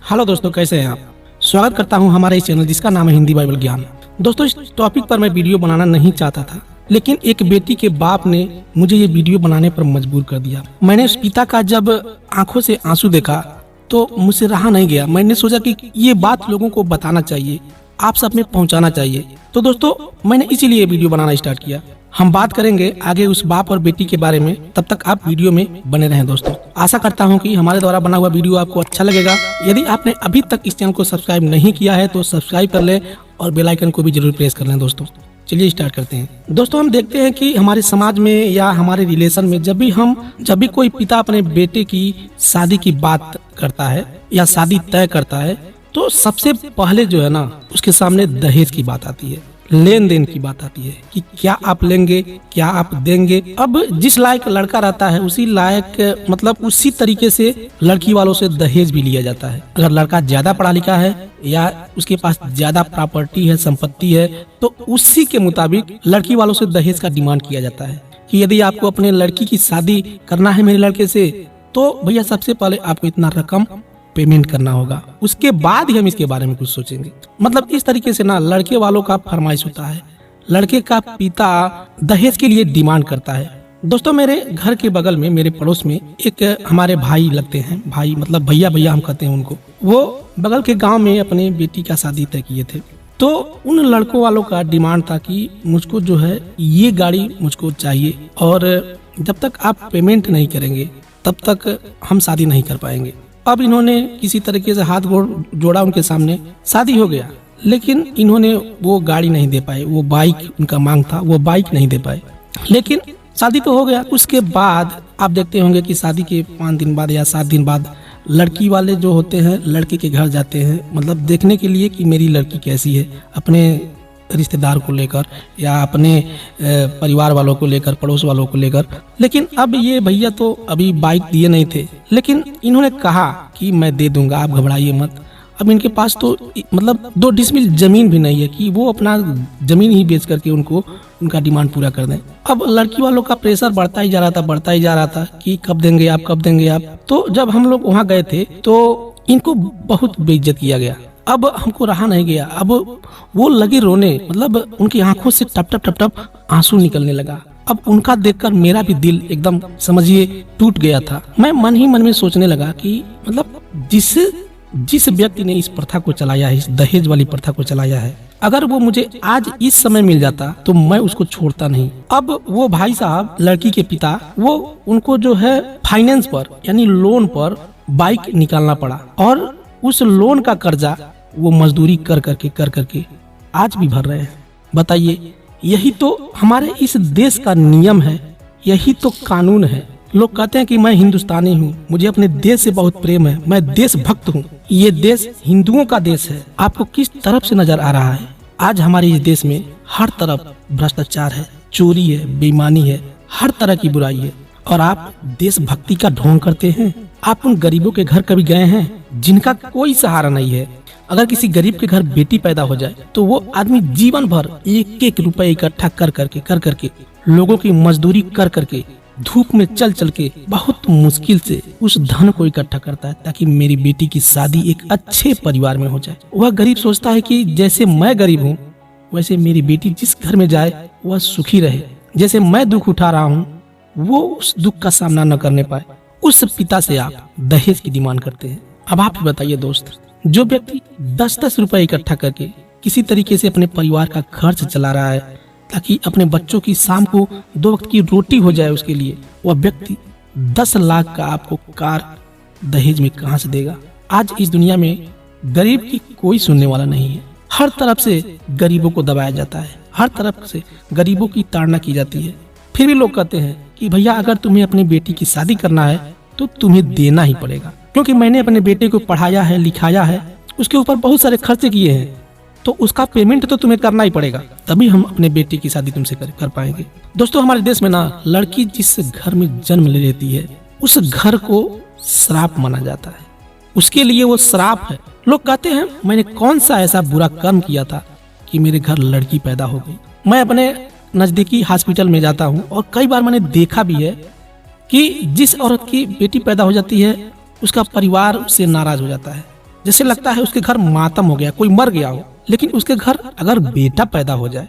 Hello दोस्तों, कैसे हैं आप। स्वागत करता हूं हमारे इस चैनल जिसका नाम है हिंदी बाइबल ज्ञान। दोस्तों, इस टॉपिक पर मैं वीडियो बनाना नहीं चाहता था, लेकिन एक बेटी के बाप ने मुझे ये वीडियो बनाने पर मजबूर कर दिया। मैंने उस पिता का जब आंखों से आंसू देखा तो मुझसे रहा नहीं गया। मैंने सोचा कि ये बात लोगों को बताना चाहिए, आप सब में पहुंचाना चाहिए। तो दोस्तों, मैंने इसीलिए वीडियो बनाना स्टार्ट किया। हम बात करेंगे आगे उस बाप और बेटी के बारे में, तब तक आप वीडियो में बने रहें। दोस्तों, आशा करता हूं कि हमारे द्वारा बना हुआ वीडियो आपको अच्छा लगेगा। यदि आपने अभी तक इस चैनल को सब्सक्राइब नहीं किया है तो सब्सक्राइब कर लें और बेल आइकन को भी जरूर प्रेस कर लें। दोस्तों, चलिए स्टार्ट करते हैं। दोस्तों, हम देखते हैं कि हमारे समाज में या हमारे रिलेशन में जब भी कोई पिता अपने बेटे की शादी की बात करता है या शादी तय करता है, तो सबसे पहले जो है ना, उसके सामने दहेज की बात आती है, लेन देन की बात आती है कि क्या आप लेंगे, क्या आप देंगे। अब जिस लायक लड़का रहता है उसी लायक उसी तरीके से लड़की वालों से दहेज भी लिया जाता है। अगर लड़का ज्यादा पढ़ा लिखा है या उसके पास ज्यादा प्रॉपर्टी है, संपत्ति है, तो उसी के मुताबिक लड़की वालों से दहेज का डिमांड किया जाता है कि यदि आपको अपने लड़की की शादी करना है मेरे लड़के से, तो भैया सबसे पहले आपको इतना रकम पेमेंट करना होगा, उसके बाद ही हम इसके बारे में कुछ सोचेंगे। इस तरीके से ना लड़के वालों का फरमाइश होता है, लड़के का पिता दहेज के लिए डिमांड करता है। दोस्तों, मेरे घर के बगल में, मेरे पड़ोस में एक हमारे भाई लगते हैं, भाई भैया भैया हम कहते हैं उनको। वो बगल के गांव में अपने बेटी का शादी तय किए थे। तो उन लड़कों वालों का डिमांड था कि मुझको जो है ये गाड़ी मुझको चाहिए, और जब तक आप पेमेंट नहीं करेंगे तब तक हम शादी नहीं कर पाएंगे। अब इन्होंने किसी तरीके से हाथ जोड़ा, उनके सामने शादी हो गया, लेकिन इन्होंने वो गाड़ी नहीं दे पाए। वो बाइक उनका मांग था, वो बाइक नहीं दे पाए, लेकिन शादी तो हो गया। उसके बाद आप देखते होंगे कि शादी के 5 दिन बाद या 7 दिन बाद लड़की वाले जो होते हैं लड़के के घर जाते हैं, देखने के लिए कि मेरी लड़की कैसी है, अपने रिश्तेदार को लेकर या अपने परिवार वालों को लेकर, पड़ोस वालों को लेकर। लेकिन अब ये भैया तो अभी बाइक दिए नहीं थे, लेकिन इन्होंने कहा कि मैं दे दूंगा, आप घबराइए मत। अब इनके पास तो 2 डिसमिल जमीन भी नहीं है कि वो अपना जमीन ही बेच करके उनका डिमांड पूरा कर दें। अब लड़की वालों का प्रेशर बढ़ता ही जा रहा था कि कब देंगे आप। तो जब हम लोग वहाँ गए थे तो इनको बहुत बेइज्जत किया गया। अब हमको रहा नहीं गया, अब वो लगे रोने, उनकी आंखों से टप टप आंसू निकलने लगा। अब उनका देखकर मेरा भी दिल एकदम समझिए टूट गया था। मैं मन ही मन में सोचने लगा कि जिस व्यक्ति ने इस प्रथा को चलाया है, इस दहेज वाली प्रथा को चलाया है, अगर वो मुझे आज इस समय मिल जाता तो मैं उसको छोड़ता नहीं। अब वो भाई साहब, लड़की के पिता, वो उनको जो है फाइनेंस पर यानी लोन पर बाइक निकालना पड़ा, और उस लोन का कर्जा वो मजदूरी कर करके आज भी भर रहे हैं। बताइए, यही तो हमारे इस देश का नियम है, यही तो कानून है। लोग कहते हैं कि मैं हिंदुस्तानी हूँ, मुझे अपने देश से बहुत प्रेम है, मैं देशभक्त हूँ। ये देश हिंदुओं का देश है। आपको किस तरफ से नजर आ रहा है? आज हमारे इस देश में हर तरफ भ्रष्टाचार है, चोरी है, बेईमानी है, हर तरह की बुराई है, और आप देशभक्ति का ढोंग करते हैं। आप उन गरीबों के घर कभी गए हैं जिनका कोई सहारा नहीं है? अगर किसी गरीब के घर बेटी पैदा हो जाए तो वो आदमी जीवन भर 1-1 रुपए इकट्ठा कर करके लोगों की मजदूरी कर करके, धूप में चल के बहुत मुश्किल से उस धन को इकट्ठा करता है ताकि मेरी बेटी की शादी एक अच्छे परिवार में हो जाए। वह गरीब सोचता है कि जैसे मैं गरीब हूँ वैसे मेरी बेटी जिस घर में जाए वह सुखी रहे, जैसे मैं दुख उठा रहा हूँ वो उस दुख का सामना न करने पाए। उस पिता से आप दहेज की डिमांड करते हैं। अब आप बताइए दोस्त, जो व्यक्ति 10-10 रुपए इकट्ठा करके किसी तरीके से अपने परिवार का खर्च चला रहा है ताकि अपने बच्चों की शाम को 2 वक्त की रोटी हो जाए उसके लिए, वह व्यक्ति 10 लाख का आपको कार दहेज में कहां से देगा? आज इस दुनिया में गरीब की कोई सुनने वाला नहीं है। हर तरफ से गरीबों को दबाया जाता है, हर तरफ से गरीबों की ताड़ना की जाती है। फिर भी लोग कहते हैं कि भैया अगर तुम्हें अपनी बेटी की शादी करना है तो तुम्हें देना ही पड़ेगा, क्योंकि मैंने अपने बेटे को पढ़ाया है, लिखाया है, उसके ऊपर बहुत सारे खर्चे किए हैं, तो उसका पेमेंट तो तुम्हें करना ही पड़ेगा, तभी हम अपने बेटे की शादी तुमसे कर पाएंगे। दोस्तों, हमारे देश में ना लड़की जिस घर में जन्म ले लेती है उस घर को श्राप माना जाता है, उसके लिए वो श्राप है। लोग कहते हैं मैंने कौन सा ऐसा बुरा कर्म किया था कि मेरे घर लड़की पैदा हो गई। मैं अपने नजदीकी हॉस्पिटल में जाता हूँ और कई बार मैंने देखा भी है कि जिस औरत की बेटी पैदा हो जाती है उसका परिवार उससे नाराज हो जाता है, जैसे लगता है उसके घर मातम हो गया, कोई मर गया हो। लेकिन उसके घर अगर बेटा पैदा हो जाए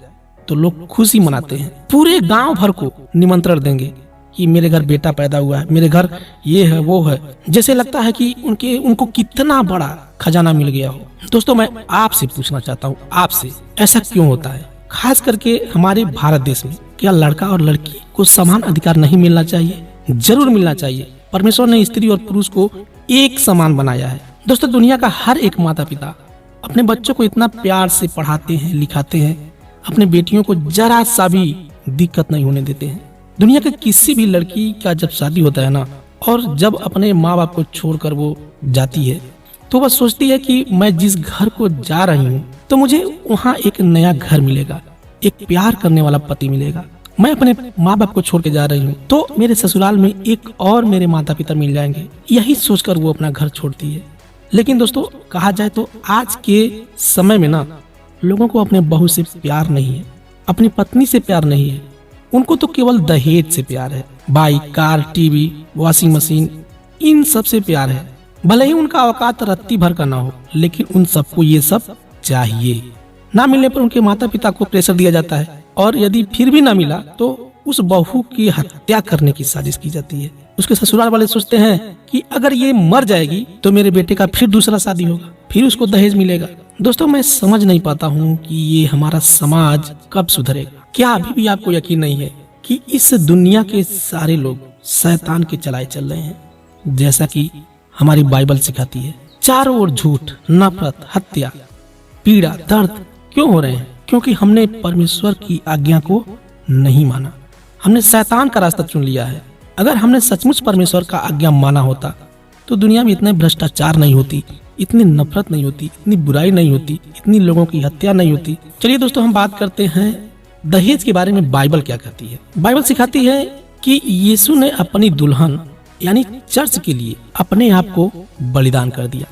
तो लोग खुशी मनाते हैं, पूरे गांव भर को निमंत्रण देंगे कि मेरे घर बेटा पैदा हुआ है, मेरे घर ये है वो है। जैसे लगता है कि उनको कितना बड़ा खजाना मिल गया हो। दोस्तों, मैं आपसे पूछना चाहता हूँ, आपसे ऐसा क्यों होता है? खास करके हमारे भारत देश में क्या लड़का और लड़की को समान अधिकार नहीं मिलना चाहिए? जरूर मिलना चाहिए। परमेश्वर ने स्त्री और पुरुष को एक समान बनाया है। दोस्तों, दुनिया का हर एक माता पिता अपने बच्चों को इतना प्यार से पढ़ाते हैं, लिखाते हैं, अपने बेटियों को जरा सा भी दिक्कत नहीं होने देते हैं। दुनिया के किसी भी लड़की का जब शादी होता है ना, और जब अपने माँ बाप को छोड़कर वो जाती है, तो वह सोचती है कि मैं जिस घर को जा रही हूँ तो मुझे वहाँ एक नया घर मिलेगा, एक प्यार करने वाला पति मिलेगा। मैं अपने माँ बाप को छोड़ के जा रही हूँ तो मेरे ससुराल में एक और मेरे माता पिता मिल जाएंगे, यही सोचकर वो अपना घर छोड़ती है। लेकिन दोस्तों, कहा जाए तो आज के समय में ना, लोगों को अपने बहू से प्यार नहीं है, अपनी पत्नी से प्यार नहीं है। उनको तो केवल दहेज से प्यार है। Bike, car, TV, washing machine, इन सब से प्यार है। भले ही उनका औकात रत्ती भर का ना हो, लेकिन उन सबको ये सब चाहिए। ना मिलने पर उनके माता पिता को प्रेशर दिया जाता है, और यदि फिर भी ना मिला तो उस बहू की हत्या करने की साजिश की जाती है। उसके ससुराल वाले सोचते हैं कि अगर ये मर जाएगी तो मेरे बेटे का फिर दूसरा शादी होगा, फिर उसको दहेज मिलेगा। दोस्तों, मैं समझ नहीं पाता हूँ कि ये हमारा समाज कब सुधरेगा। क्या अभी भी आपको यकीन नहीं है कि इस दुनिया के सारे लोग शैतान के चलाए चल रहे हैं? जैसा कि हमारी बाइबल सिखाती है, चारों ओर झूठ, नफरत, हत्या, पीड़ा, दर्द क्यों हो रहे हैं? क्योंकि हमने परमेश्वर की आज्ञा को नहीं माना, हमने शैतान का रास्ता चुन लिया है। अगर हमने सचमुच परमेश्वर का आज्ञा माना होता तो दुनिया में इतने भ्रष्टाचार नहीं होती, इतनी नफरत नहीं होती, इतनी बुराई नहीं होती, इतनी लोगों की हत्या नहीं होती। चलिए दोस्तों, हम बात करते हैं दहेज के बारे में। बाइबल क्या कहती है? बाइबल सिखाती है कि यीशु ने अपनी दुल्हन यानी चर्च के लिए अपने आप को बलिदान कर दिया।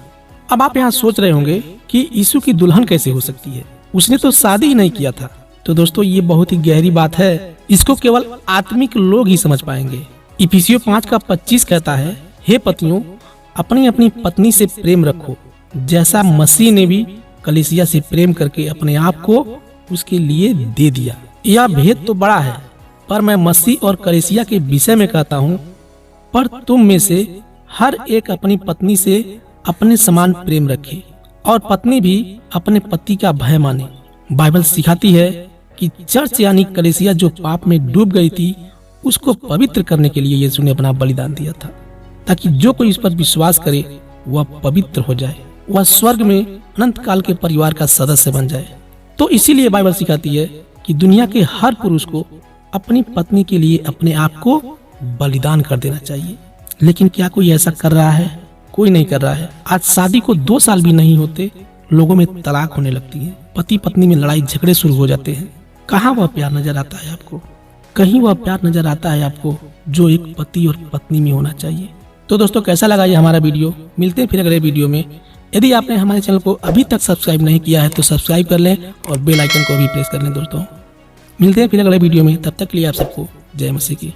अब आप यहाँ सोच रहे होंगे कि यीशु की दुल्हन कैसे हो सकती है, उसने तो शादी ही नहीं किया था। तो दोस्तों, ये बहुत ही गहरी बात है, इसको केवल आत्मिक लोग ही समझ पाएंगे। इफिसियों 5:25 कहता है, हे पतियों, अपनी अपनी पत्नी से प्रेम रखो, जैसा मसीह ने भी कलीसिया से प्रेम करके अपने आप को उसके लिए दे दिया। यह भेद तो बड़ा है, पर मैं मसीह और कलीसिया के विषय में कहता हूँ, पर तुम में से हर एक अपनी पत्नी से अपने समान प्रेम रखे, और पत्नी भी अपने पति का भय माने। बाइबल सिखाती है कि चर्च यानी कलीसिया जो पाप में डूब गई थी, उसको पवित्र करने के लिए यीशु ने अपना बलिदान दिया था, ताकि जो कोई इस पर विश्वास करे वह पवित्र हो जाए, वह स्वर्ग में अनंत काल के परिवार का सदस्य बन जाए। तो इसीलिए बाइबल सिखाती है कि दुनिया के हर पुरुष को अपनी पत्नी के लिए अपने आप को बलिदान कर देना चाहिए। लेकिन क्या कोई ऐसा कर रहा है? कोई नहीं कर रहा है। आज शादी को 2 साल भी नहीं होते लोगों में तलाक होने लगती है, पति पत्नी में लड़ाई झगड़े शुरू हो जाते हैं। कहाँ वह प्यार नजर आता है आपको? कहीं वह प्यार नजर आता है आपको जो एक पति और पत्नी में होना चाहिए? तो दोस्तों, कैसा लगा ये हमारा वीडियो? मिलते हैं फिर अगले वीडियो में। यदि आपने हमारे चैनल को अभी तक सब्सक्राइब नहीं किया है तो सब्सक्राइब कर लें और बेल आइकन को भी प्रेस कर लें। दोस्तों, मिलते हैं फिर अगले वीडियो में, तब तक के लिए आप सबको जय मसीह की।